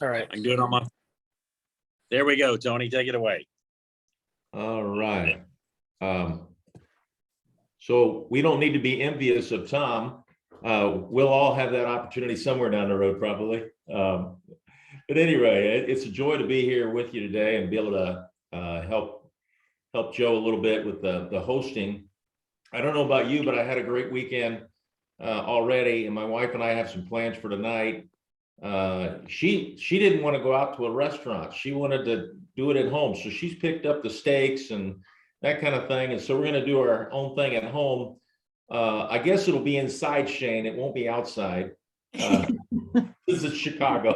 All right. I'm good on my. There we go, Tony. Take it away. All right. So we don't need to be envious of Tom. We'll all have that opportunity somewhere down the road, probably. But anyway, it's a joy to be here with you today and be able to help Joe a little bit with the hosting. I don't know about you, but I had a great weekend already, and my wife and I have some plans for tonight. She didn't want to go out to a restaurant. She wanted to do it at home. So she's picked up the steaks and that kind of thing. And so we're going to do our own thing at home. I guess it'll be inside, Shane. It won't be outside. This is Chicago.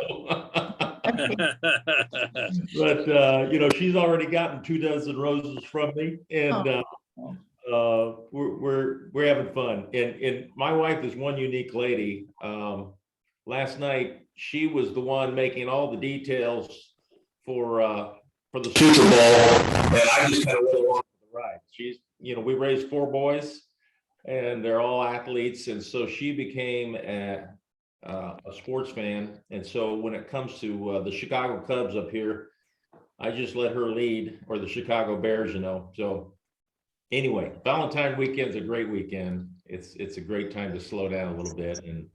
But she's already gotten 24 roses from me, and we're having fun. And my wife is one unique lady. Last night she was the one making all the details for the Super Bowl, and I just kind of went along for the ride. She's, we raised 4 boys, and they're all athletes, and so she became a sports fan. And so when it comes to the Chicago Cubs up here, I just let her lead, or the Chicago Bears, So anyway, Valentine's weekend's a great weekend. It's a great time to slow down a little bit. And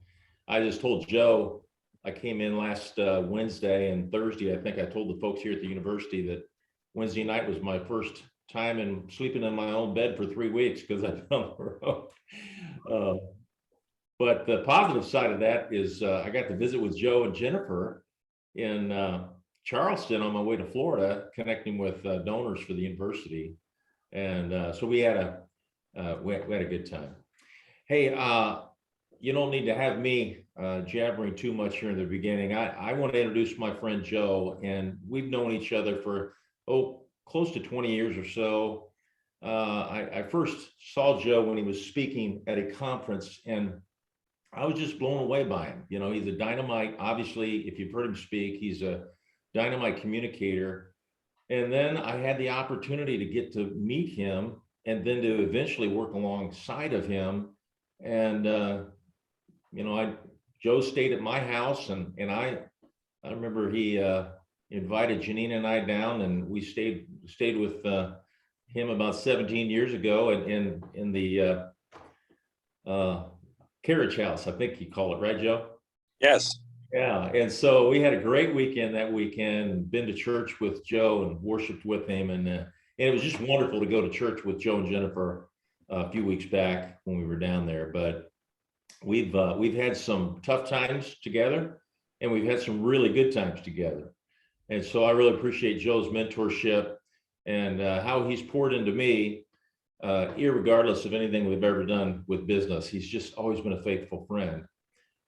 I just told Joe, I came in last Wednesday and Thursday. I think I told the folks here at the university that Wednesday night was my first time in sleeping in my own bed for 3 weeks because I've been on the road. But the positive side of that is I got to visit with Joe and Jennifer in Charleston on my way to Florida, connecting with donors for the university. And so we had a good time. Hey, you don't need to have me jabbering too much here in the beginning. I want to introduce my friend Joe, and we've known each other for, close to 20 years or so. I first saw Joe when he was speaking at a conference, and I was just blown away by him. He's a dynamite, obviously, if you've heard him speak, he's a dynamite communicator. And then I had the opportunity to get to meet him and then to eventually work alongside of him. And, Joe stayed at my house, and I remember he invited Janine and I down, and we stayed with him about 17 years ago in the carriage house, I think you call it, right, Joe? Yes. Yeah, and so we had a great weekend that weekend, been to church with Joe and worshiped with him, and it was just wonderful to go to church with Joe and Jennifer a few weeks back when we were down there. But we've had some tough times together, and we've had some really good times together. And so I really appreciate Joe's mentorship and how he's poured into me, irregardless of anything we've ever done with business. He's just always been a faithful friend.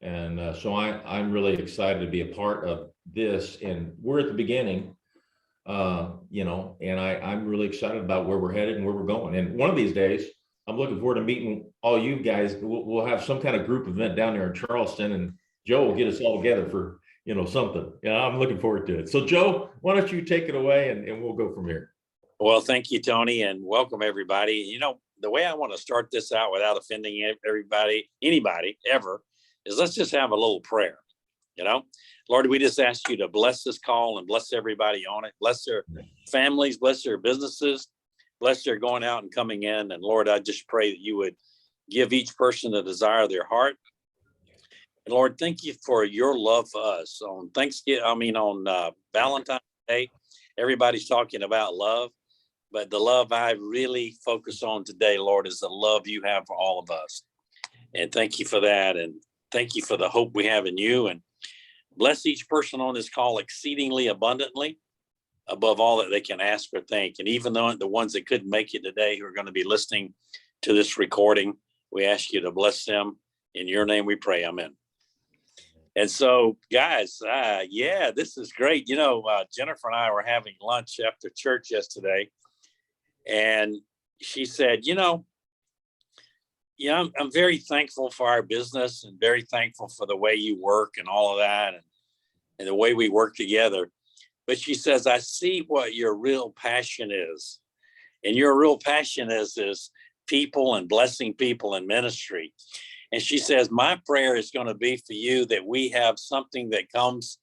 And so I'm really excited to be a part of this. And we're at the beginning, and I'm really excited about where we're headed and where we're going. And one of these days, I'm looking forward to meeting all you guys. We'll have some kind of group event down there in Charleston, and Joe will get us all together for, something. Yeah, I'm looking forward to it. So Joe, why don't you take it away, and we'll go from here. Well, thank you, Tony, and welcome everybody. The way I want to start this out without offending anybody ever, is let's just have a little prayer. Lord, we just ask you to bless this call and bless everybody on it. Bless their families, bless their businesses, bless their going out and coming in. And Lord, I just pray that you would give each person the desire of their heart. And Lord, thank you for your love for us. On Valentine's Day, everybody's talking about love, but the love I really focus on today, Lord, is the love you have for all of us. And thank you for that. And thank you for the hope we have in you, and bless each person on this call exceedingly abundantly above all that they can ask or think. And even though the ones that couldn't make it today, who are going to be listening to this recording, we ask you to bless them. In your name we pray, amen. And so guys, this is great. Jennifer and I were having lunch after church yesterday, and she said, I'm very thankful for our business and very thankful for the way you work and all of that, and the way we work together. But she says, I see what your real passion is. And your real passion is people and blessing people in ministry. And she says, my prayer is going to be for you that we have something that comes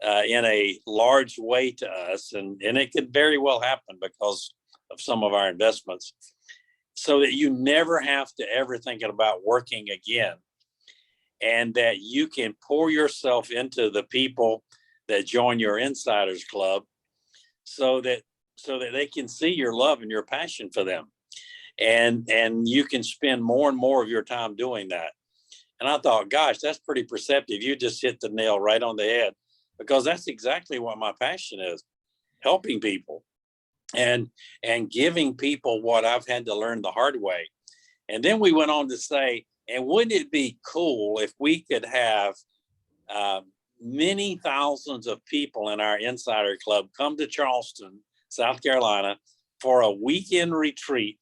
in a large way to us, and it could very well happen because of some of our investments, so that you never have to ever think about working again, and that you can pour yourself into the people that join your insiders club, so that they can see your love and your passion for them, and you can spend more and more of your time doing that. And I thought, gosh, that's pretty perceptive. You just hit the nail right on the head, because that's exactly what my passion is: helping people and giving people what I've had to learn the hard way. And then we went on to say, and wouldn't it be cool if we could have many thousands of people in our insider club come to Charleston, South Carolina, for a weekend retreat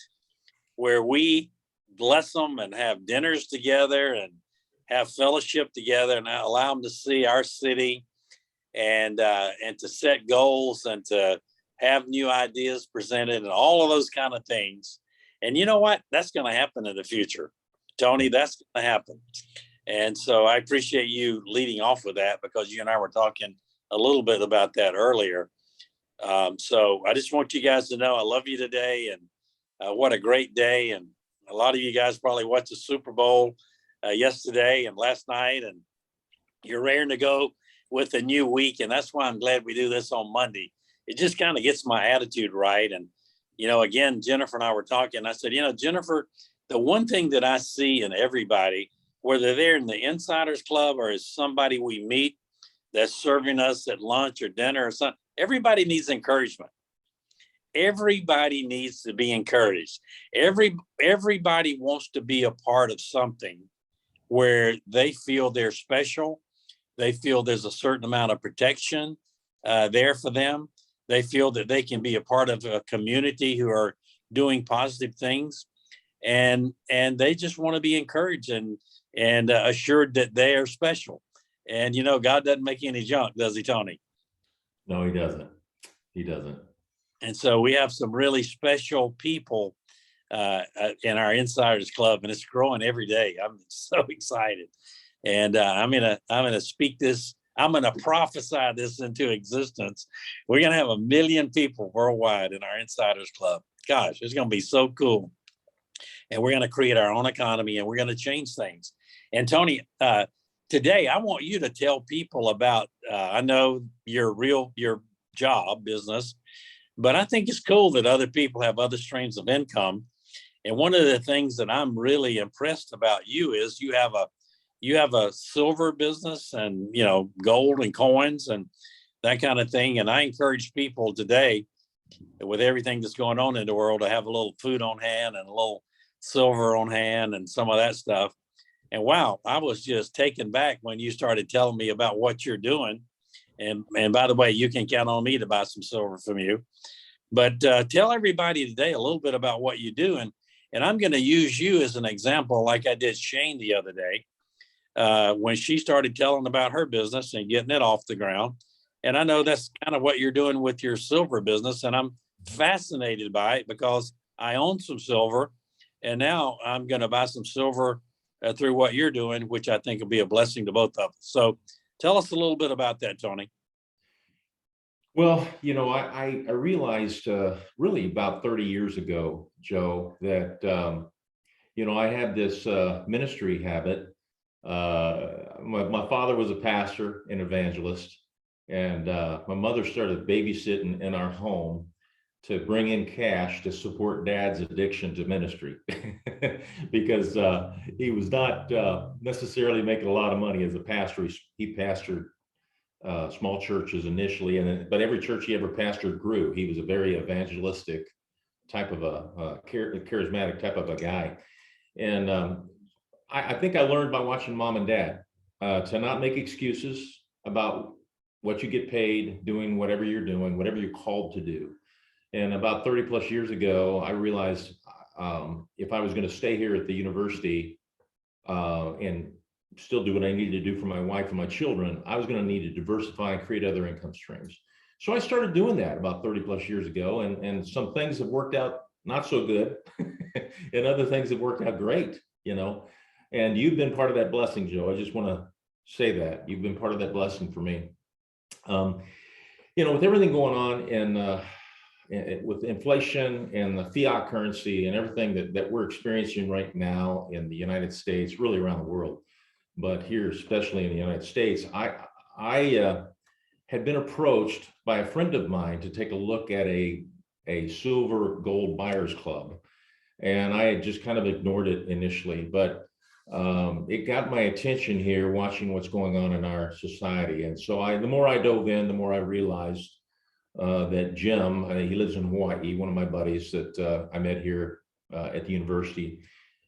where we bless them and have dinners together and have fellowship together, and allow them to see our city, and to set goals, and to have new ideas presented, and all of those kind of things. And you know what? That's going to happen in the future, Tony. That's going to happen. And so I appreciate you leading off with that, because you and I were talking a little bit about that earlier. So I just want you guys to know I love you today, and what a great day. And a lot of you guys probably watched the Super Bowl yesterday and last night, and you're raring to go with a new week. And that's why I'm glad we do this on Monday. It just kind of gets my attitude right. And, again, Jennifer and I were talking. I said, Jennifer, the one thing that I see in everybody, whether they're in the Insiders Club or is somebody we meet that's serving us at lunch or dinner or something, everybody needs encouragement. Everybody needs to be encouraged. Everybody wants to be a part of something where they feel they're special. They feel there's a certain amount of protection there for them. They feel that they can be a part of a community who are doing positive things, and they just want to be encouraged and assured that they are special. And God doesn't make any junk, does he, Tony? No, he doesn't. He doesn't. And so we have some really special people in our Insiders Club, and it's growing every day. I'm so excited, and I'm gonna speak this. I'm gonna prophesy this into existence. We're gonna have 1 million people worldwide in our Insiders Club. Gosh, it's gonna be so cool, and we're gonna create our own economy, and we're gonna change things. And Tony, today I want you to tell people about. I know your job business, but I think it's cool that other people have other streams of income. And one of the things that I'm really impressed about you is you have a silver business, and gold and coins and that kind of thing. And I encourage people today, with everything that's going on in the world, to have a little food on hand and a little silver on hand and some of that stuff. And wow, I was just taken back when you started telling me about what you're doing. And by the way, you can count on me to buy some silver from you. But tell everybody today a little bit about what you do. And I'm going to use you as an example, like I did Shane the other day, when she started telling about her business and getting it off the ground. And I know that's kind of what you're doing with your silver business. And I'm fascinated by it, because I own some silver, and now I'm going to buy some silver through what you're doing, which I think will be a blessing to both of us. So tell us a little bit about that, Tony. Well, I realized really about 30 years ago, Joe, that, I had this ministry habit. My father was a pastor and evangelist, and my mother started babysitting in our home to bring in cash to support Dad's addiction to ministry, because he was not necessarily making a lot of money as a pastor. He pastored small churches initially, but every church he ever pastored grew. He was a very evangelistic type of a charismatic type of a guy. And I think I learned by watching Mom and Dad to not make excuses about what you get paid doing whatever you're doing, whatever you're called to do. And about 30 plus years ago, I realized if I was going to stay here at the university and still do what I needed to do for my wife and my children, I was going to need to diversify and create other income streams. So I started doing that about 30 plus years ago, and some things have worked out not so good and other things have worked out great, and you've been part of that blessing, Joe. I just want to say that you've been part of that blessing for me. With everything going on with inflation and the fiat currency and everything that we're experiencing right now in the United States, really around the world, but here, especially in the United States, I had been approached by a friend of mine to take a look at a silver gold buyers club. And I had just kind of ignored it initially, but it got my attention here watching what's going on in our society. And so the more I dove in, the more I realized that Jim, he lives in Hawaii, one of my buddies that I met here at the university.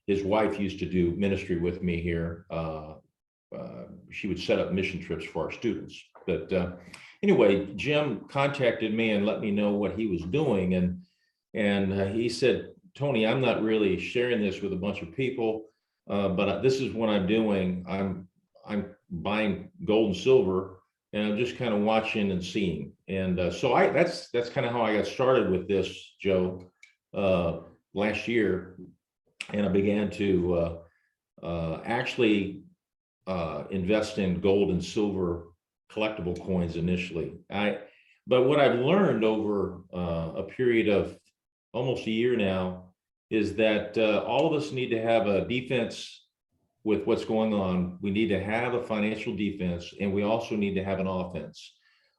His wife used to do ministry with me here. She would set up mission trips for our students. But anyway, Jim contacted me and let me know what he was doing. And he said, Tony, I'm not really sharing this with a bunch of people, but this is what I'm doing. I'm buying gold and silver, and I'm just kind of watching and seeing. And so that's kind of how I got started with this, Joe, last year. And I began to actually invest in gold and silver collectible coins initially. But what I've learned over a period of almost a year now is that all of us need to have a defense with what's going on. We need to have a financial defense, and we also need to have an offense.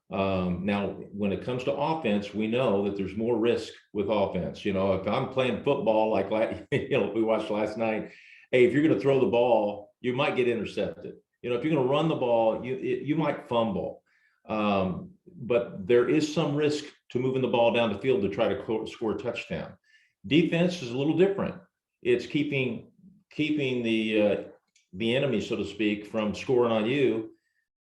Now, when it comes to offense, we know that there's more risk with offense. If I'm playing football, like we watched last night, hey, if you're going to throw the ball, you might get intercepted. If you're going to run the ball, you might fumble. But there is some risk to moving the ball down the field to try to score a touchdown. Defense is a little different. It's keeping the enemy, so to speak, from scoring on you.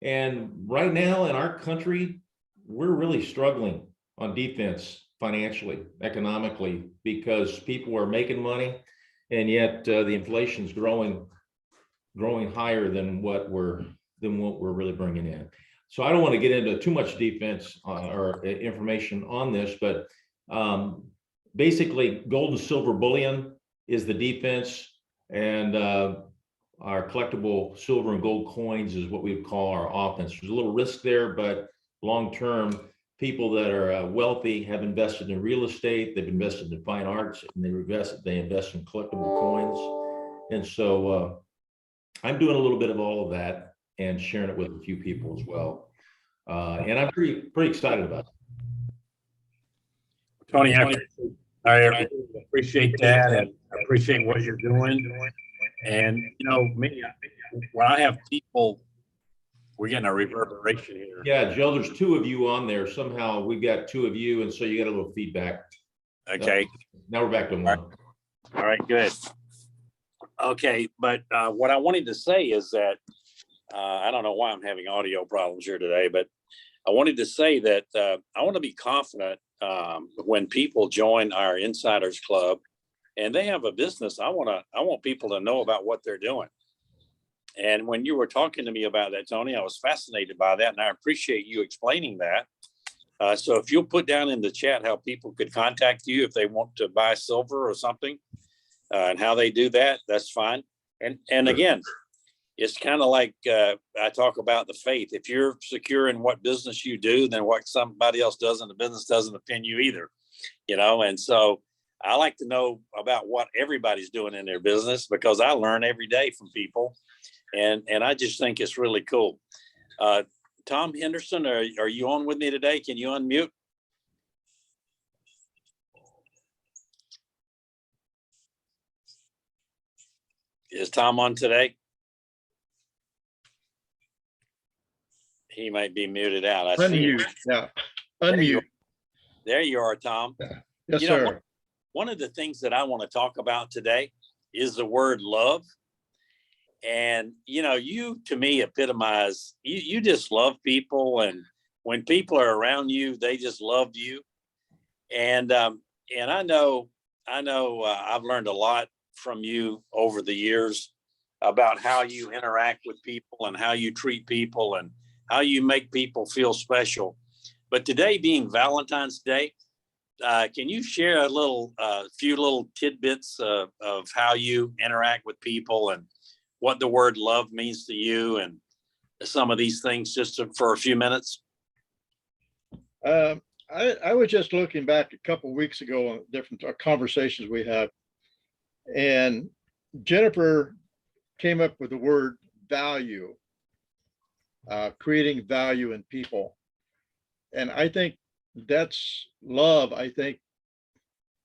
And right now in our country, we're really struggling on defense financially, economically, because people are making money, and yet the inflation's growing higher than what we're really bringing in. So I don't want to get into too much defense or information on this, but basically gold and silver bullion is the defense, and our collectible silver and gold coins is what we would call our offense. There's a little risk there, but long-term, people that are wealthy have invested in real estate, they've invested in fine arts, and they invest in collectible coins. And so I'm doing a little bit of all of that and sharing it with a few people as well. And I'm pretty excited about it. Tony, I appreciate that, and I appreciate what you're doing. And me, when I have people, we're getting a reverberation here. Yeah, Joe, there's two of you on there. Somehow we've got two of you, and so you got a little feedback. Okay. Now we're back to one. All right, good. Okay, but what I wanted to say is that I don't know why I'm having audio problems here today, but I wanted to say that I want to be confident when people join our Insiders Club and they have a business. I want people to know about what they're doing. And when you were talking to me about that, Tony, I was fascinated by that, and I appreciate you explaining that. So if you'll put down in the chat how people could contact you if they want to buy silver or something, and how they do that, that's fine. And again, it's kind of like I talk about the faith. If you're secure in what business you do, then what somebody else does in the business doesn't offend you either, And so I like to know about what everybody's doing in their business, because I learn every day from people, and I just think it's really cool. Tom Henderson, are you on with me today? Can you unmute? Is Tom on today? He might be muted out. I Unmute. Yeah. Unmute. There you are, Tom. Yes, sir. One of the things that I want to talk about today is the word love. And, you to me epitomize, you just love people. And when people are around you, they just love you. And I know I've learned a lot from you over the years about how you interact with people and how you treat people and how you make people feel special. But today being Valentine's Day, can you share a few little tidbits of how you interact with people and what the word love means to you and some of these things, just for a few minutes? I was just looking back a couple of weeks ago on different conversations we had, and Jennifer came up with the word value, creating value in people. And I think that's love. I think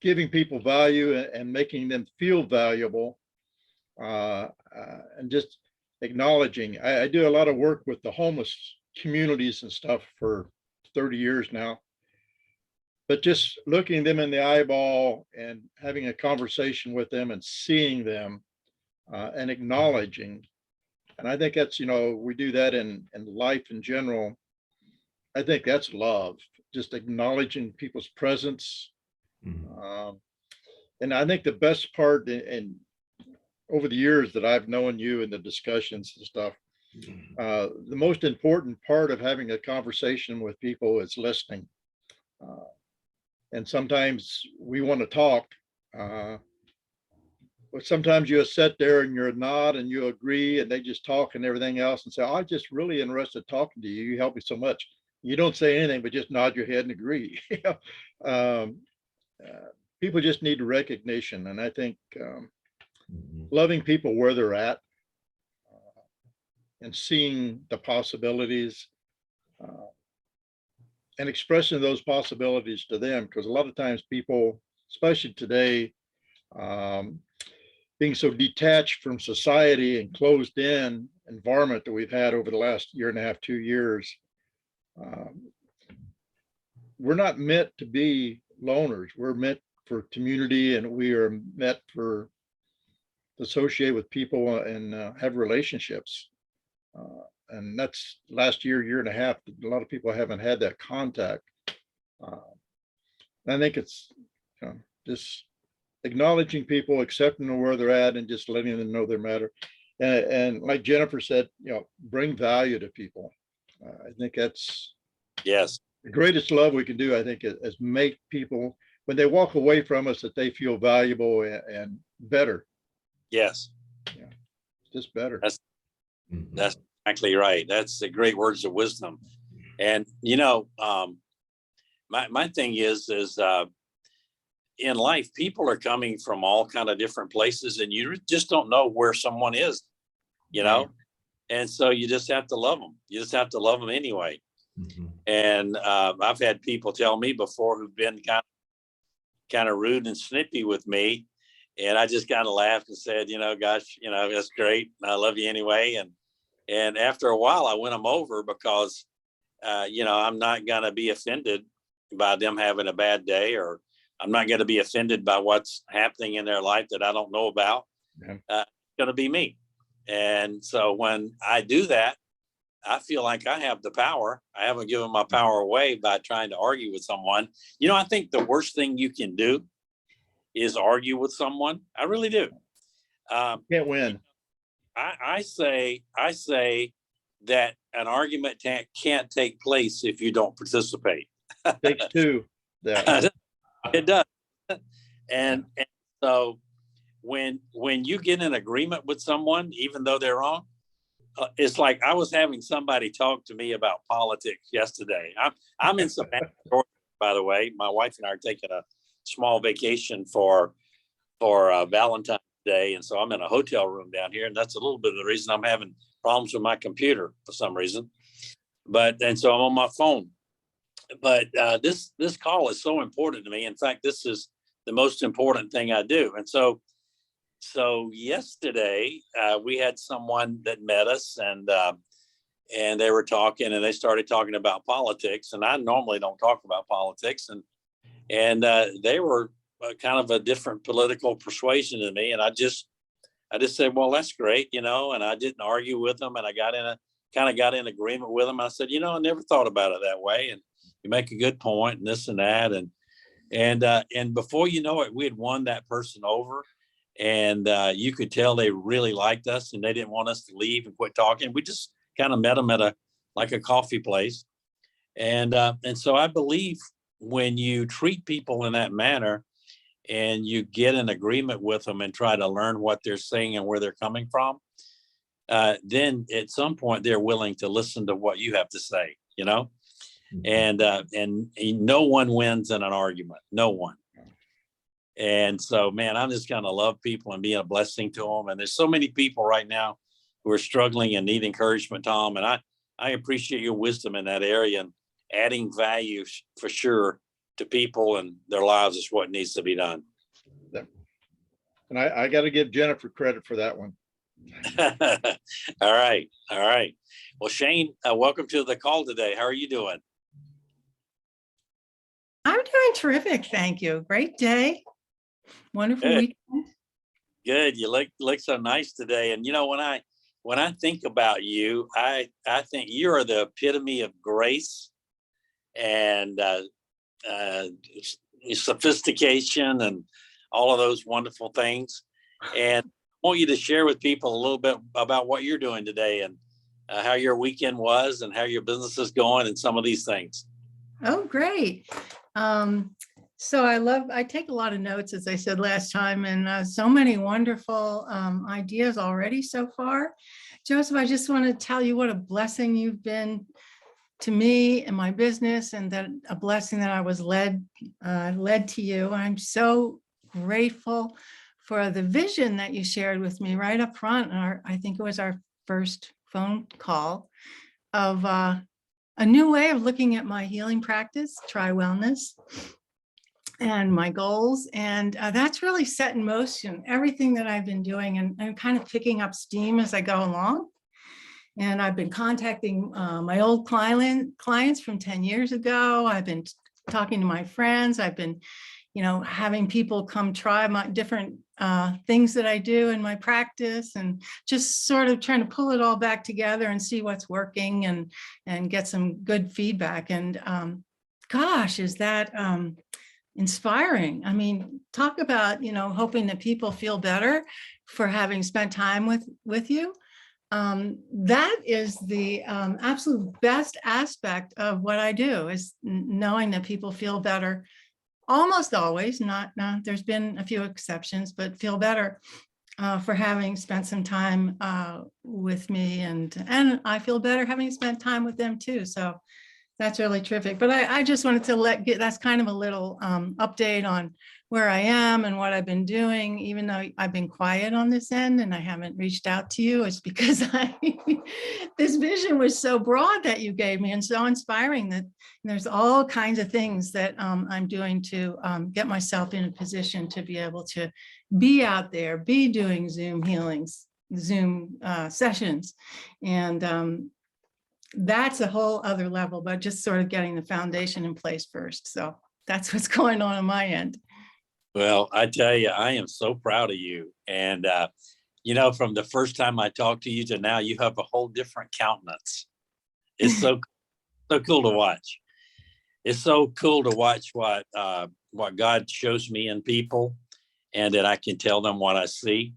giving people value and making them feel valuable, and just acknowledging. I do a lot of work with the homeless communities and stuff for 30 years now. But just looking them in the eyeball and having a conversation with them and seeing them, and acknowledging. And I think that's, we do that in life in general. I think that's love, just acknowledging people's presence. And I think the best part, and over the years that I've known you in the discussions and stuff, the most important part of having a conversation with people is listening. And sometimes we want to talk, but sometimes you sit there and you're nod and you agree, and they just talk and everything else and say, "I'm just really interested talking to you. You help me so much." You don't say anything, but just nod your head and agree. People just need recognition. And I think loving people where they're at, and seeing the possibilities, and expressing those possibilities to them, because a lot of times people, especially today, being so detached from society and closed in environment that we've had over the last year and a half, 2 years, we're not meant to be loners. We're meant for community, and we are meant to associate with people and have relationships. And that's last year and a half, a lot of people haven't had that contact. I think it's just acknowledging people, accepting them where they're at, and just letting them know they matter. And like Jennifer said, bring value to people. I think that's Yes. the greatest love we can do, I think, is make people, when they walk away from us, that they feel valuable and better. Yes. Yeah, just better. That's exactly right. That's the great words of wisdom. And my thing is in life, people are coming from all kind of different places, and you just don't know where someone is, and so you just have to love them. You just have to love them anyway. And I've had people tell me before who've been kind of rude and snippy with me, and I just kind of laughed and said, gosh, that's great. I love you anyway. And after a while, I went them over because, I'm not going to be offended by them having a bad day, or I'm not going to be offended by what's happening in their life that I don't know about. Yeah. It's going to be me. And so when I do that, I feel like I have the power. I haven't given my power away by trying to argue with someone. I think the worst thing you can do is argue with someone. I really do. Can't win. I say that an argument can't take place if you don't participate. Takes two. Yeah. It does. And so when you get in agreement with someone, even though they're wrong, it's like I was having somebody talk to me about politics yesterday. I'm in Savannah, Georgia, by the way. My wife and I are taking a small vacation for Valentine's Day, and so I'm in a hotel room down here, and that's a little bit of the reason I'm having problems with my computer for some reason. And so I'm on my phone. But this call is so important to me. In fact, this is the most important thing I do. And so yesterday we had someone that met us, and they were talking, and they started talking about politics. And I normally don't talk about politics, and they were kind of a different political persuasion than me. And I just said, well, that's great, and I didn't argue with them, and I got in agreement with them. I said, I never thought about it that way, and you make a good point, and this and that, and before you know it, we had won that person over, and you could tell they really liked us, and they didn't want us to leave and quit talking. We just kind of met them at a coffee place, and so I believe when you treat people in that manner, and you get in agreement with them and try to learn what they're saying and where they're coming from, then at some point they're willing to listen to what you have to say, and no one wins in an argument. No one. And so, man, I'm just going to love people and be a blessing to them. And there's so many people right now who are struggling and need encouragement, Tom. And I appreciate your wisdom in that area, and adding value for sure to people and their lives is what needs to be done. And I got to give Jennifer credit for that one. All right. All right. Well, Shane, welcome to the call today. How are you doing? I'm doing terrific. Thank you. Great day. Wonderful Good. weekend. Good. You look so nice today. And when I think about you, I think you are the epitome of grace and sophistication and all of those wonderful things. And I want you to share with people a little bit about what you're doing today, and how your weekend was, and how your business is going, and some of these things. Oh, great. So I take a lot of notes, as I said last time, and so many wonderful ideas already so far. Joseph, I just want to tell you what a blessing you've been to me and my business, and that a blessing that I was led to you. I'm so grateful for the vision that you shared with me right up front. I think it was our first phone call, of a new way of looking at my healing practice, Tri Wellness, and my goals. And that's really set in motion everything that I've been doing, and kind of picking up steam as I go along. And I've been contacting my old clients from 10 years ago. I've been talking to my friends. I've been, having people come try my different things that I do in my practice, and just sort of trying to pull it all back together and see what's working, and get some good feedback. And gosh, is that inspiring. I mean, talk about, hoping that people feel better for having spent time with you. That is the absolute best aspect of what I do, is knowing that people feel better. Almost always, not there's been a few exceptions, but feel better for having spent some time with me, and I feel better having spent time with them too. So that's really terrific. But I just wanted to that's kind of a little update on where I am and what I've been doing. Even though I've been quiet on this end and I haven't reached out to you, it's because this vision was so broad that you gave me, and so inspiring, that there's all kinds of things that I'm doing to get myself in a position to be able to be out there, be doing Zoom healings, Zoom sessions. And that's a whole other level, but just sort of getting the foundation in place first. So that's what's going on my end. Well, I tell you, I am so proud of you. And, from the first time I talked to you to now, you have a whole different countenance. It's so cool to watch. It's so cool to watch what God shows me in people, and that I can tell them what I see.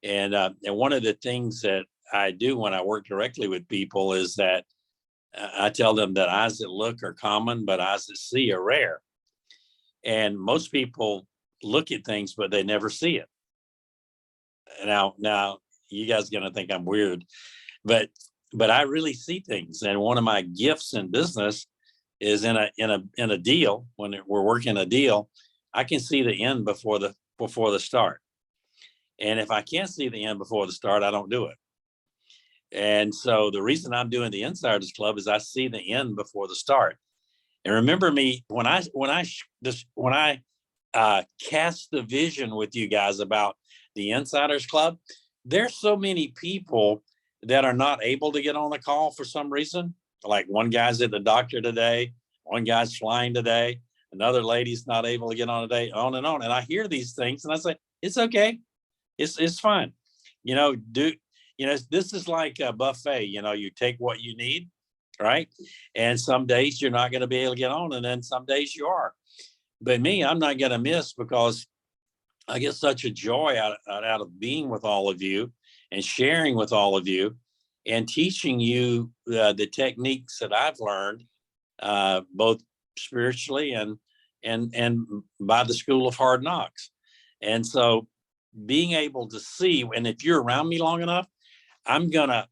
And one of the things that I do when I work directly with people is that I tell them that eyes that look are common, but eyes that see are rare. And most people look at things, but they never see it. Now you guys are going to think I'm weird, but I really see things. And one of my gifts in business is in a deal, when we're working a deal, I can see the end before the start. And if I can't see the end before the start, I don't do it. And so the reason I'm doing the Insiders Club is I see the end before the start. And remember me when I cast the vision with you guys about the Insiders Club, there's so many people that are not able to get on the call for some reason. Like, one guy's at the doctor today, one guy's flying today, another lady's not able to get on today, on and on. And I hear these things and I say, it's okay. It's fine. This is like a buffet. You take what you need, right? And some days you're not going to be able to get on, and then some days you are. But me, I'm not going to miss, because I get such a joy out of being with all of you and sharing with all of you and teaching you the techniques that I've learned, both spiritually and by the School of Hard Knocks. And so being able to see, and if you're around me long enough, I'm gonna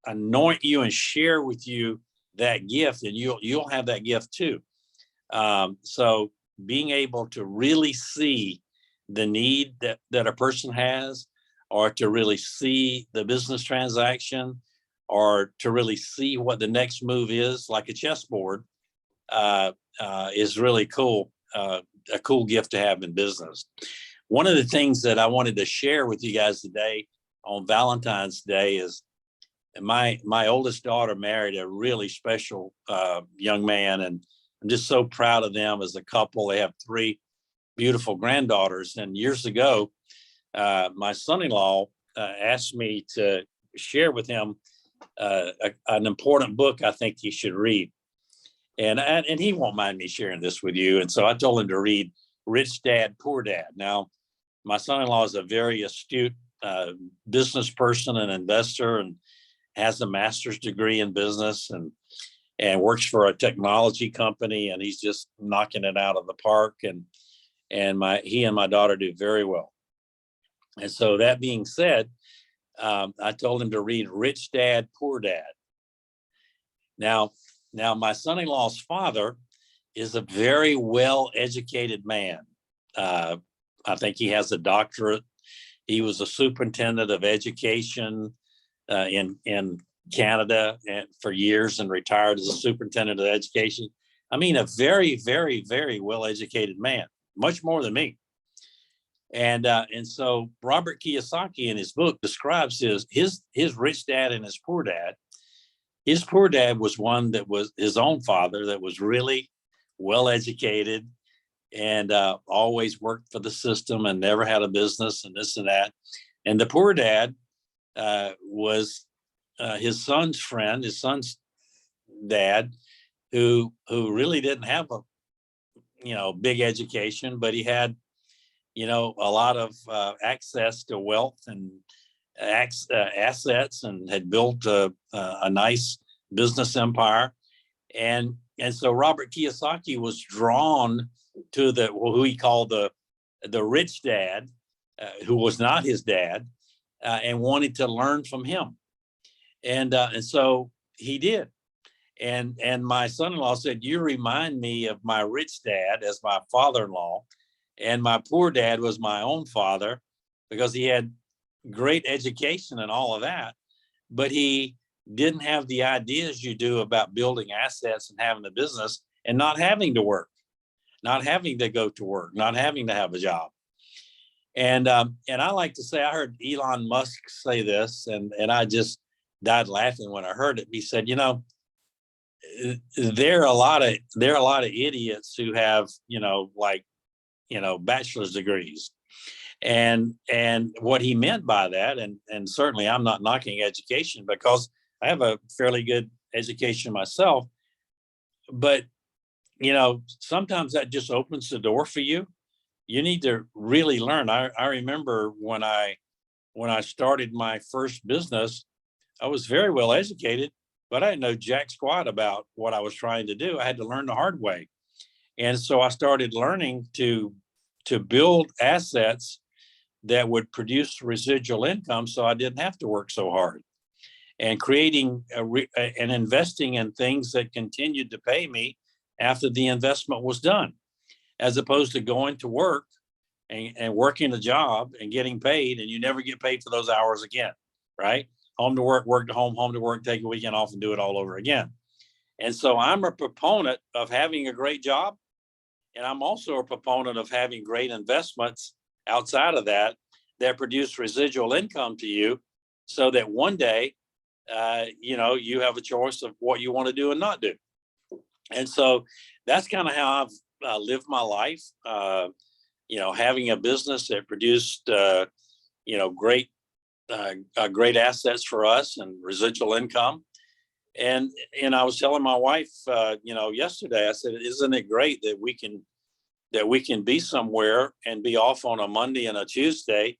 anoint you and share with you that gift, and you'll have that gift too. So being able to really see the need that a person has, or to really see the business transaction, or to really see what the next move is, like a chessboard, is really cool. A cool gift to have in business. One of the things that I wanted to share with you guys today on Valentine's Day is my oldest daughter married a really special young man, and I'm just so proud of them as a couple. They have 3 beautiful granddaughters. And years ago, my son-in-law asked me to share with him an important book I think he should read. And he won't mind me sharing this with you. And so I told him to read Rich Dad, Poor Dad. Now, my son-in-law is a very astute business person and investor, and has a master's degree in business, and works for a technology company, and he's just knocking it out of the park. And he and my daughter do very well. And so that being said, I told him to read Rich Dad, Poor Dad. Now, my son-in-law's father is a very well-educated man. I think he has a doctorate. He was a superintendent of education in Canada for years, and retired as a superintendent of education. I mean, a very, very, very well-educated man, much more than me. And so Robert Kiyosaki in his book describes his rich dad and his poor dad. His poor dad was one that was his own father, that was really well educated, and always worked for the system and never had a business and this and that. And the poor dad was his son's friend, his son's dad, who really didn't have a big education, but he had a lot of access to wealth and assets, and had built a nice business empire. And so Robert Kiyosaki was drawn to who he called the rich dad, who was not his dad, and wanted to learn from him. And so he did. And my son-in-law said, "You remind me of my rich dad as my father-in-law, and my poor dad was my own father, because he had great education and all of that, but he didn't have the ideas you do about building assets and having a business, and not having to work, not having to go to work, not having to have a job." And I like to say, I heard Elon Musk say this, and I just died laughing when I heard it. He said, there are a lot of idiots who have bachelor's degrees. And what he meant by that, and certainly I'm not knocking education, because I have a fairly good education myself, but sometimes that just opens the door for you. You need to really learn. I remember when I started my first business, I was very well educated, but I didn't know jack squat about what I was trying to do. I had to learn the hard way. And so I started learning to build assets that would produce residual income, so I didn't have to work so hard, and creating and investing in things that continued to pay me after the investment was done, as opposed to going to work and working a job and getting paid, and you never get paid for those hours again, right? Home to work, work to home, home to work, take a weekend off and do it all over again. And so I'm a proponent of having a great job. And I'm also a proponent of having great investments outside of that produce residual income to you, so that one day, you have a choice of what you want to do and not do. And so that's kind of how I've lived my life, having a business that produced, great assets for us and residual income. And I was telling my wife, yesterday, I said, "Isn't it great that we can be somewhere and be off on a Monday and a Tuesday,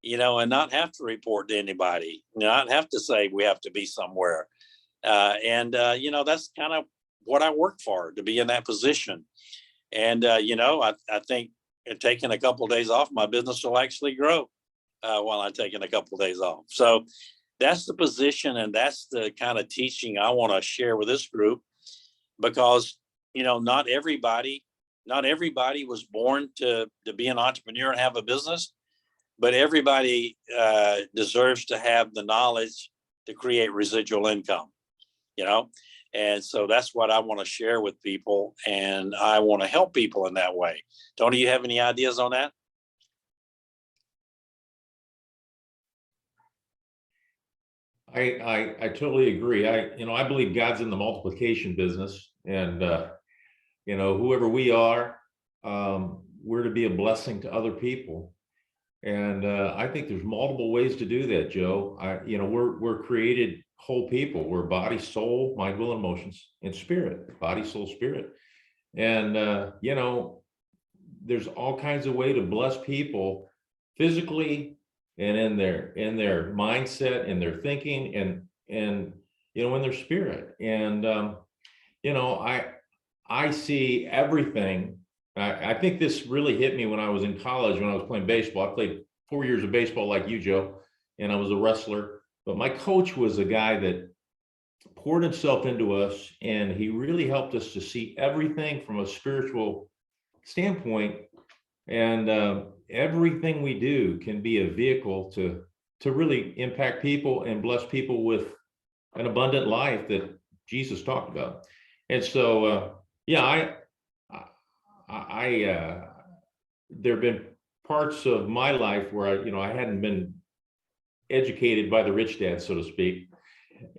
and not have to report to anybody, not have to say we have to be somewhere." That's kind of what I work for, to be in that position. And, I think taking a couple of days off, my business will actually grow while I'm taking a couple of days off. So that's the position, and that's the kind of teaching I want to share with this group, because, you know, not everybody was born to be an entrepreneur and have a business, but everybody deserves to have the knowledge to create residual income, you know? And so that's what I want to share with people, and I want to help people in that way. Tony, you have any ideas on that? I totally agree. I believe God's in the multiplication business, and whoever we are, we're to be a blessing to other people. And I think there's multiple ways to do that, Joe. We're created whole people. We're body, soul, mind, will, and emotions, and spirit. Body, soul, spirit. And there's all kinds of ways to bless people physically, and in their mindset, and their thinking, and in their spirit. And I see everything. I think this really hit me when I was in college, when I was playing baseball. I played 4 years of baseball like you, Joe, and I was a wrestler. But my coach was a guy that poured himself into us, and he really helped us to see everything from a spiritual standpoint. And everything we do can be a vehicle to really impact people and bless people with an abundant life that Jesus talked about. And so, there have been parts of my life where I hadn't been educated by the rich dad, so to speak.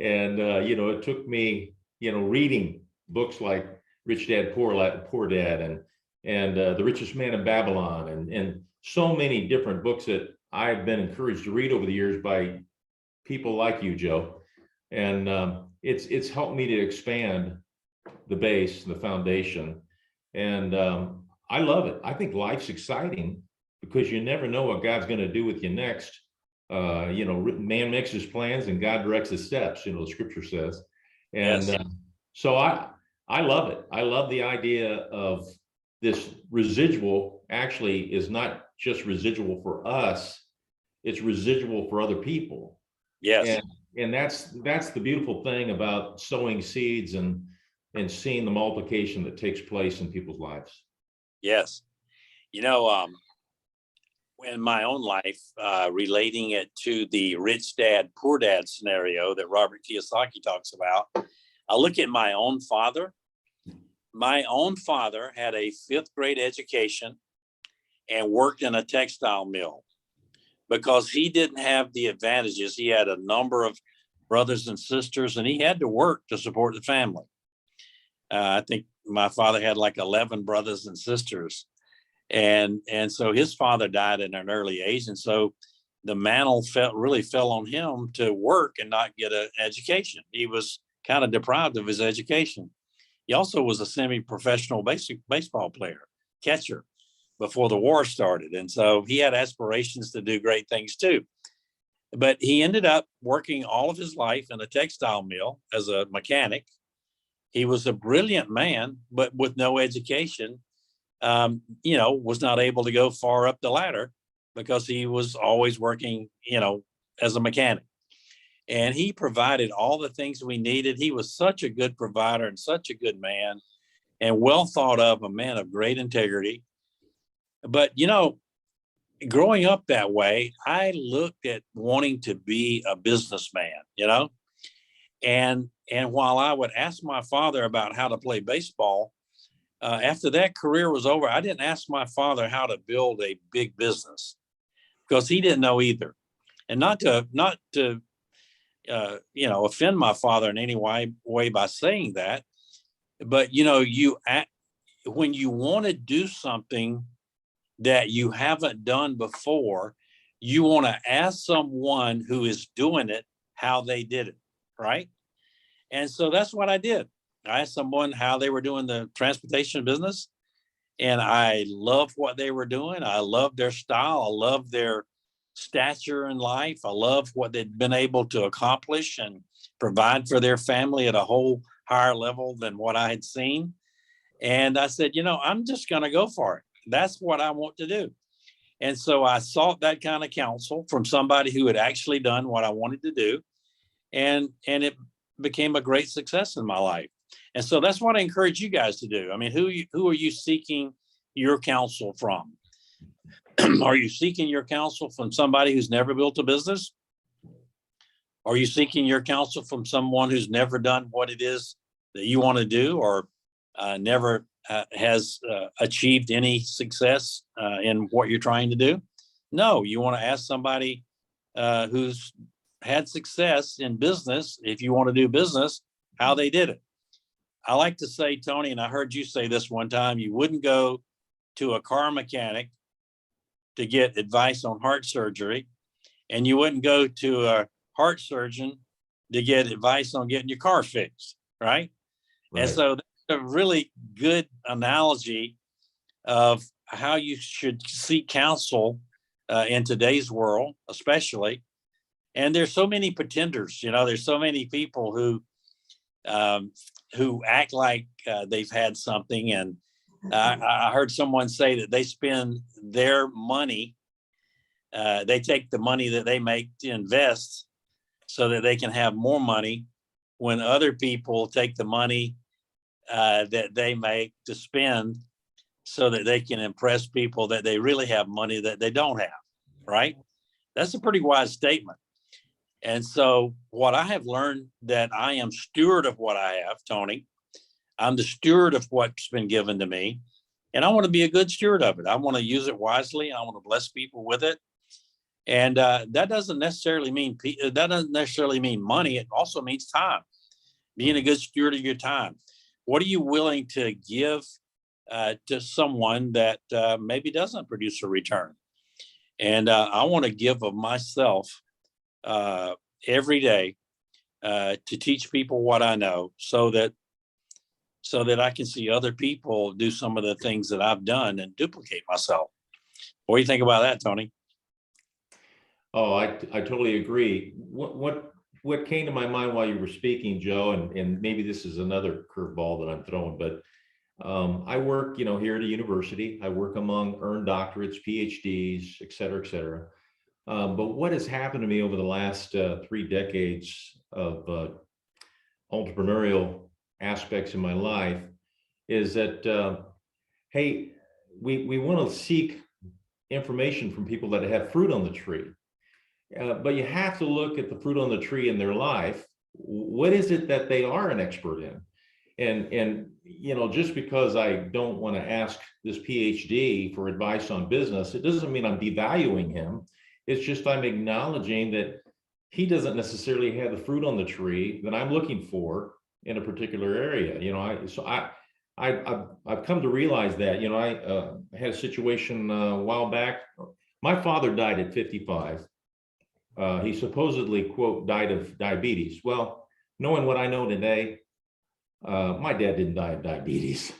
And it took me reading books like Rich Dad, Poor Dad, and The Richest Man in Babylon, and so many different books that I've been encouraged to read over the years by people like you, Joe. And it's helped me to expand the base, the foundation. And I love it. I think life's exciting because you never know what God's going to do with you next. Man makes his plans and God directs his steps, the scripture says. And Yes. So I love it. I love the idea of this residual actually is not just residual for us, it's residual for other people. Yes. And that's the beautiful thing about sowing seeds and seeing the multiplication that takes place in people's lives. Yes. In my own life, relating it to the rich dad, poor dad scenario that Robert Kiyosaki talks about, I look at my own father. My own father had a 5th grade education and worked in a textile mill because he didn't have the advantages. He had a number of brothers and sisters, and he had to work to support the family. I think my father had like 11 brothers and sisters. And so his father died at an early age. And so the mantle really fell on him to work and not get an education. He was kind of deprived of his education. He also was a semi-professional baseball player, catcher, before the war started. And so he had aspirations to do great things too. But he ended up working all of his life in a textile mill as a mechanic. He was a brilliant man, but with no education, was not able to go far up the ladder because he was always working, as a mechanic. And he provided all the things we needed. He was such a good provider and such a good man and well thought of, a man of great integrity. But, growing up that way, I looked at wanting to be a businessman, and while I would ask my father about how to play baseball, after that career was over, I didn't ask my father how to build a big business because he didn't know either. And not to offend my father in any way by saying that, but when you want to do something that you haven't done before, you want to ask someone who is doing it how they did it, right? And so that's what I did. I asked someone how they were doing the transportation business, and I loved what they were doing. I loved their style. I loved their stature in life. I loved what they'd been able to accomplish and provide for their family at a whole higher level than what I had seen. And I said, I'm just going to go for it. That's what I want to do. And so I sought that kind of counsel from somebody who had actually done what I wanted to do. And it became a great success in my life. And so that's what I encourage you guys to do. I mean, who are you seeking your counsel from? Are you seeking your counsel from somebody who's never built a business? Are you seeking your counsel from someone who's never done what it is that you want to do, or never has achieved any success in what you're trying to do? No, you want to ask somebody who's had success in business, if you want to do business, how they did it. I like to say, Tony, and I heard you say this one time, you wouldn't go to a car mechanic to get advice on heart surgery, and you wouldn't go to a heart surgeon to get advice on getting your car fixed, right? And so that's a really good analogy of how you should seek counsel in today's world, especially. And there's so many pretenders, there's so many people who act like they've had something. And I heard someone say that they spend their money, they take the money that they make to invest so that they can have more money, when other people take the money that they make to spend so that they can impress people that they really have money that they don't have, right? That's a pretty wise statement. And so what I have learned, that I am steward of what I have, Tony. I'm the steward of what's been given to me, and I want to be a good steward of it. I want to use it wisely. I want to bless people with it. And that doesn't necessarily mean money. It also means time, being a good steward of your time. What are you willing to give to someone that maybe doesn't produce a return? And I want to give of myself every day to teach people what I know, so that I can see other people do some of the things that I've done and duplicate myself. What do you think about that, Tony? Oh, I totally agree. What came to my mind while you were speaking, Joe, and maybe this is another curveball that I'm throwing, but I work, here at a university. I work among earned doctorates, PhDs, et cetera, et cetera. But what has happened to me over the last 3 decades of entrepreneurial aspects in my life is that, hey, we want to seek information from people that have fruit on the tree. But you have to look at the fruit on the tree in their life. What is it that they are an expert in? And just because I don't want to ask this PhD for advice on business, it doesn't mean I'm devaluing him. It's just I'm acknowledging that he doesn't necessarily have the fruit on the tree that I'm looking for in a particular area. I've come to realize that. I had a situation a while back. My father died at 55. He supposedly, quote, died of diabetes. Well, knowing what I know today, my dad didn't die of diabetes.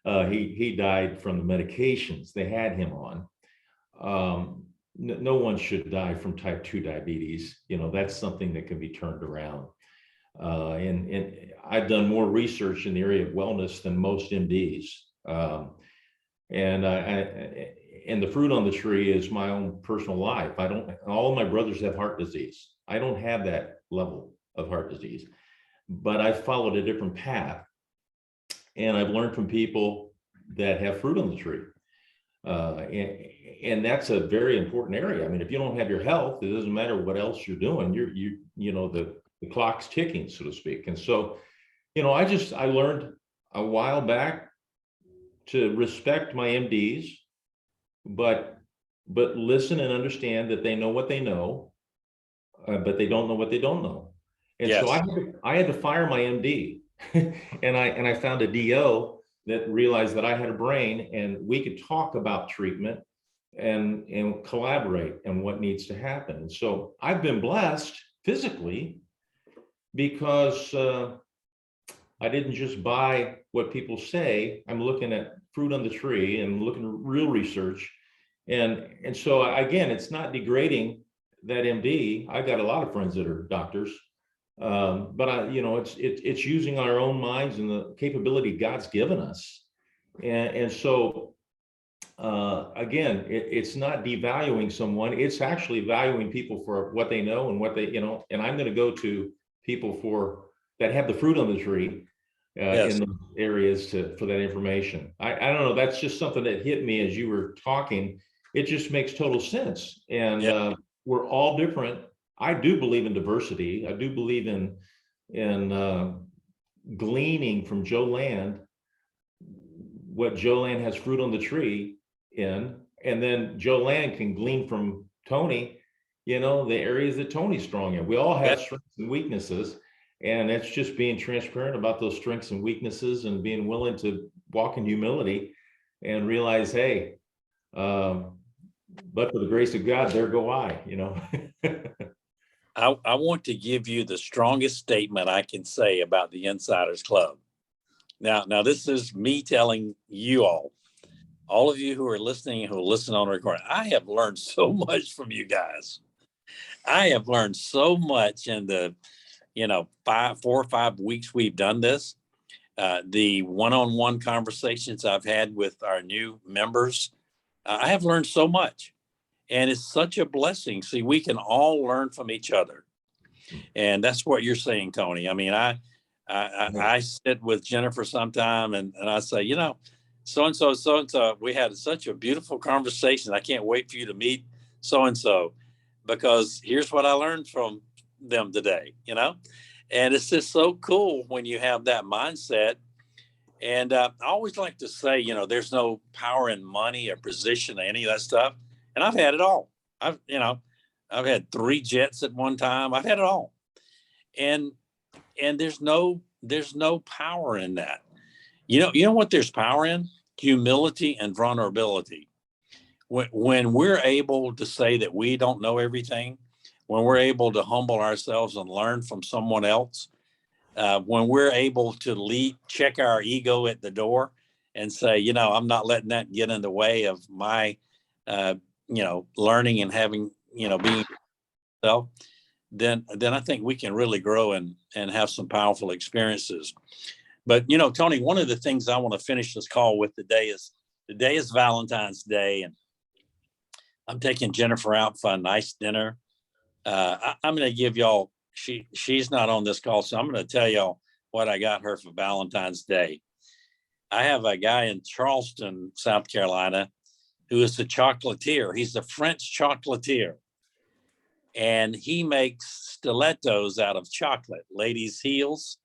He died from the medications they had him on. No one should die from type 2 diabetes. That's something that can be turned around. And I've done more research in the area of wellness than most MDs. And the fruit on the tree is my own personal life. All of my brothers have heart disease. I don't have that level of heart disease, but I followed a different path. And I've learned from people that have fruit on the tree. And that's a very important area. I mean, if you don't have your health, it doesn't matter what else you're doing. The clock's ticking, so to speak. And so, I learned a while back to respect my MDs, but listen and understand that they know what they know, but they don't know what they don't know. And yes. So I had to fire my MD, and I found a DO that realized that I had a brain and we could talk about treatment and collaborate and what needs to happen. And so I've been blessed physically because I didn't just buy what people say. I'm looking at fruit on the tree and looking at real research. And so again, it's not degrading that MD. I've got a lot of friends that are doctors, but it's using our own minds and the capability God's given us. And so again, it's not devaluing someone. It's actually valuing people for what they know and what they, and I'm going to go to people that have the fruit on the tree Yes. in the areas for that information. I don't know. That's just something that hit me as you were talking. It just makes total sense. And Yeah. we're all different. I do believe in diversity. I do believe in gleaning from Joe Land what Joe Land has fruit on the tree in, and then Joe Land can glean from Tony, the areas that Tony's strong in. We all have strengths and weaknesses, and it's just being transparent about those strengths and weaknesses and being willing to walk in humility and realize, hey, but for the grace of God, there go I. I want to give you the strongest statement I can say about the Insiders Club. Now this is me telling you all of you who are listening and who listen on recording. I have learned so much from you guys. I have learned so much in the 4 or 5 weeks we've done this. The one-on-one conversations I've had with our new members, I have learned so much, and it's such a blessing. See, we can all learn from each other, and that's what you're saying, Tony. I mean, I sit with Jennifer sometime and I say, so-and-so, we had such a beautiful conversation. I can't wait for you to meet so-and-so, because here's what I learned from them today, and it's just so cool when you have that mindset. And I always like to say, there's no power in money or position or any of that stuff. And I've had it all. I've had 3 jets at one time. I've had it all. And there's no power in that. You know what there's power in? Humility and vulnerability. When we're able to say that we don't know everything, when we're able to humble ourselves and learn from someone else, when we're able to check our ego at the door and say, I'm not letting that get in the way of my, learning and having, being self, then I think we can really grow and have some powerful experiences. But, Tony, one of the things I want to finish this call with today is Valentine's Day, and I'm taking Jennifer out for a nice dinner. I'm going to give y'all, she's not on this call, so I'm going to tell y'all what I got her for Valentine's Day. I have a guy in Charleston, South Carolina, who is a chocolatier. He's a French chocolatier. And he makes stilettos out of chocolate, ladies' heels.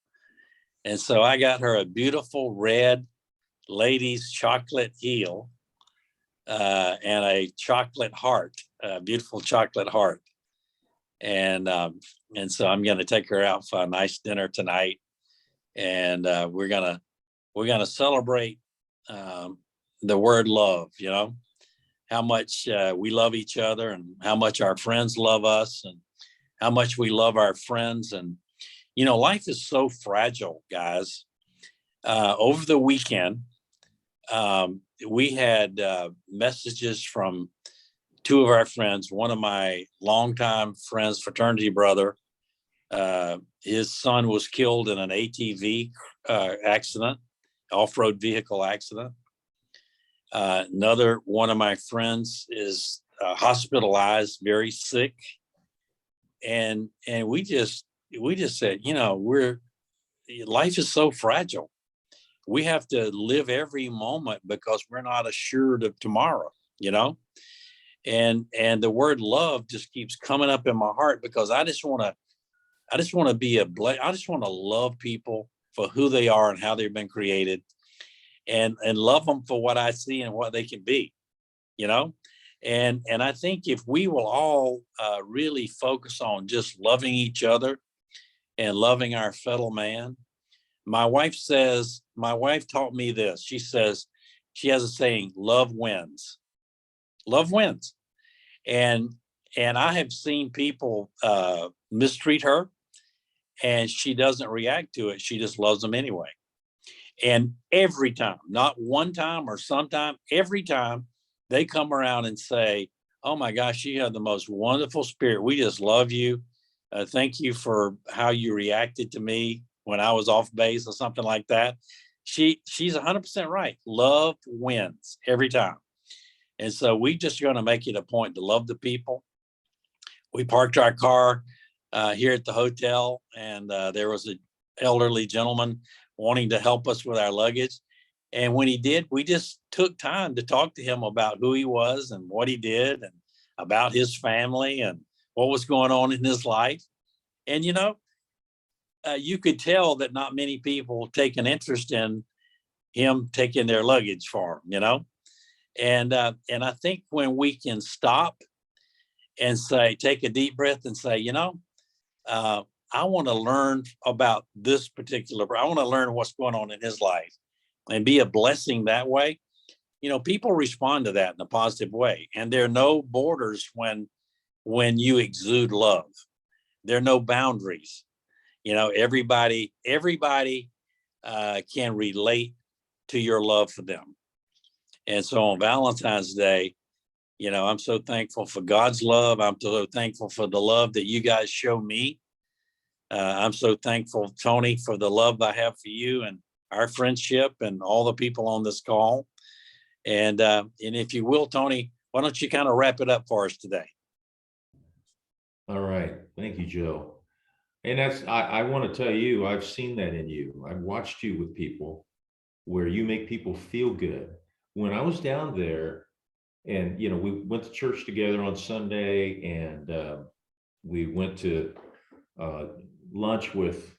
And so I got her a beautiful red ladies' chocolate heel and a chocolate heart, a beautiful chocolate heart. And so I'm going to take her out for a nice dinner tonight, and we're gonna celebrate the word love. How much we love each other, and how much our friends love us, and how much we love our friends. And life is so fragile, guys. Over the weekend, we had messages from 2 of our friends. One of my longtime friends, fraternity brother, his son was killed in an ATV accident, off-road vehicle accident. Another one of my friends is hospitalized, very sick. And we just said, life is so fragile. We have to live every moment because we're not assured of tomorrow, And the word love just keeps coming up in my heart, because I just want to I just want to love people for who they are and how they've been created, and love them for what I see and what they can be, And I think if we will all really focus on just loving each other and loving our fellow man. My wife taught me this. She says, she has a saying, love wins. Love wins. And I have seen people mistreat her, and she doesn't react to it. She just loves them anyway. And every time, not one time or sometime, every time they come around and say, oh my gosh, you have the most wonderful spirit. We just love you. Thank you for how you reacted to me when I was off base or something like that. She's 100% right. Love wins every time. And so we just going to make it a point to love the people. We parked our car here at the hotel, and there was an elderly gentleman wanting to help us with our luggage. And when he did, we just took time to talk to him about who he was and what he did and about his family and what was going on in his life. And, you know, you could tell that not many people take an interest in him taking their luggage for him, you know. And I think when we can stop and say, take a deep breath and say, you know, I want to learn about this particular, I want to learn what's going on in his life and be a blessing that way. You know, people respond to that in a positive way. And there are no borders when you exude love. There are no boundaries. You know, everybody can relate to your love for them. And so on Valentine's Day, you know, I'm so thankful for God's love. I'm so thankful for the love that you guys show me. I'm so thankful, Tony, for the love I have for you and our friendship and all the people on this call. And if you will, Tony, why don't you kind of wrap it up for us today? All right. Thank you, Joe. And I want to tell you, I've seen that in you. I've watched you with people where you make people feel good. When I was down there and, you know, we went to church together on Sunday, and we went to lunch with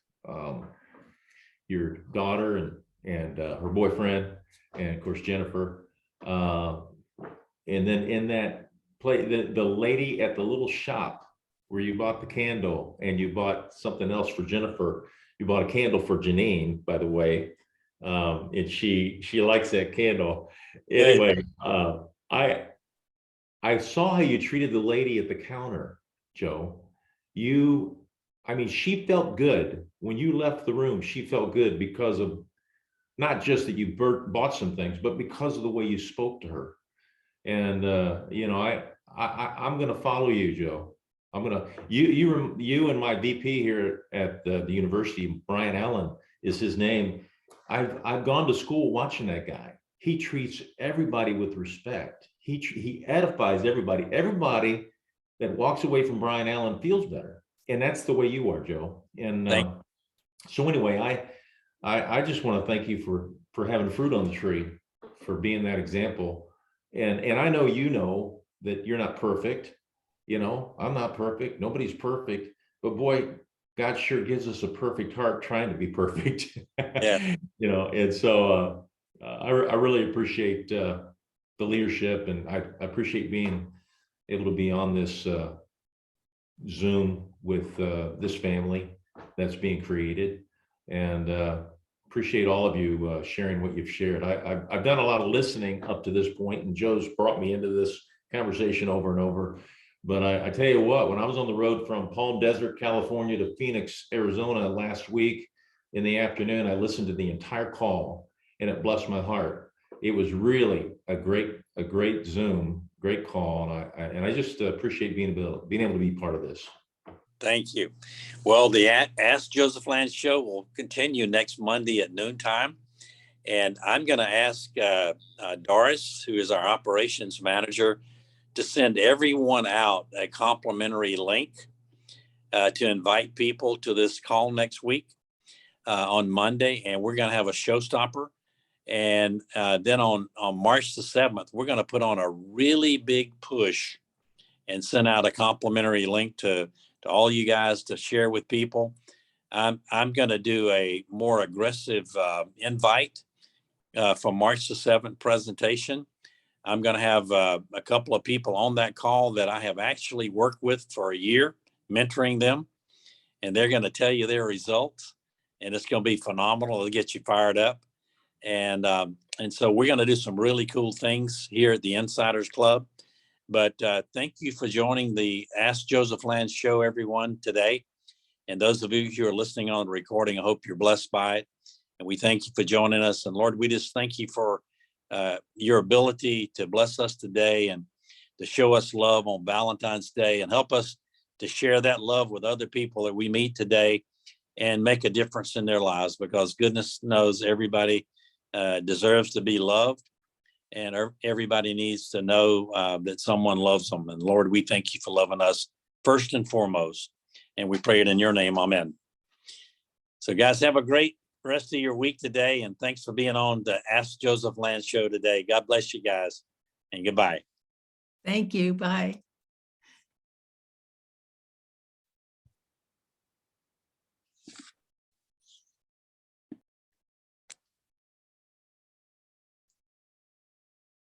your daughter and her boyfriend, and of course, Jennifer. And then in that place, the lady at the little shop where you bought the candle and you bought something else for Jennifer, you bought a candle for Janine, by the way. And she likes that candle. Anyway, I saw how you treated the lady at the counter, Joe. She felt good. When you left the room, she felt good because of not just that you bought some things, but because of the way you spoke to her. And, you know, I'm going to follow you, Joe. You and my VP here at the university, Brian Allen is his name. I've gone to school watching that guy. He treats everybody with respect. He edifies everybody. Everybody that walks away from Brian Allen feels better. And that's the way you are, Joe. And so anyway, I just want to thank you for having fruit on the tree, for being that example. And I know you know that you're not perfect. You know, I'm not perfect. Nobody's perfect. But boy, God sure gives us a perfect heart trying to be perfect. Yeah. You know, and so I really appreciate the leadership, and I appreciate being able to be on this Zoom with this family that's being created, and appreciate all of you sharing what you've shared. I've done a lot of listening up to this point, and Joe's brought me into this conversation over and over. But I tell you what, when I was on the road from Palm Desert, California to Phoenix, Arizona last week in the afternoon, I listened to the entire call, and it blessed my heart. It was really a great Zoom, great call, and I just appreciate being able to be part of this. Thank you. Well, the Ask Joseph Land show will continue next Monday at noontime. And I'm going to ask Doris, who is our operations manager, to send everyone out a complimentary link to invite people to this call next week on Monday. And we're going to have a showstopper. And then on March the 7th, we're going to put on a really big push and send out a complimentary link to all you guys to share with people. I'm going to do a more aggressive invite for March the 7th presentation. I'm going to have a couple of people on that call that I have actually worked with for a year, mentoring them, and they're going to tell you their results, and it's going to be phenomenal. It'll get you fired up. And so we're going to do some really cool things here at the Insiders Club. But thank you for joining the Ask Joseph Land show, everyone, today. And those of you who are listening on the recording, I hope you're blessed by it. And we thank you for joining us. And Lord, we just thank you for your ability to bless us today and to show us love on Valentine's Day, and help us to share that love with other people that we meet today and make a difference in their lives, because goodness knows everybody deserves to be loved. and everybody needs to know that someone loves them. And Lord, we thank you for loving us first and foremost. And we pray it in your name. Amen. So guys, have a great rest of your week today. And thanks for being on the Ask Joseph Land show today. God bless you guys, and goodbye. Thank you. Bye.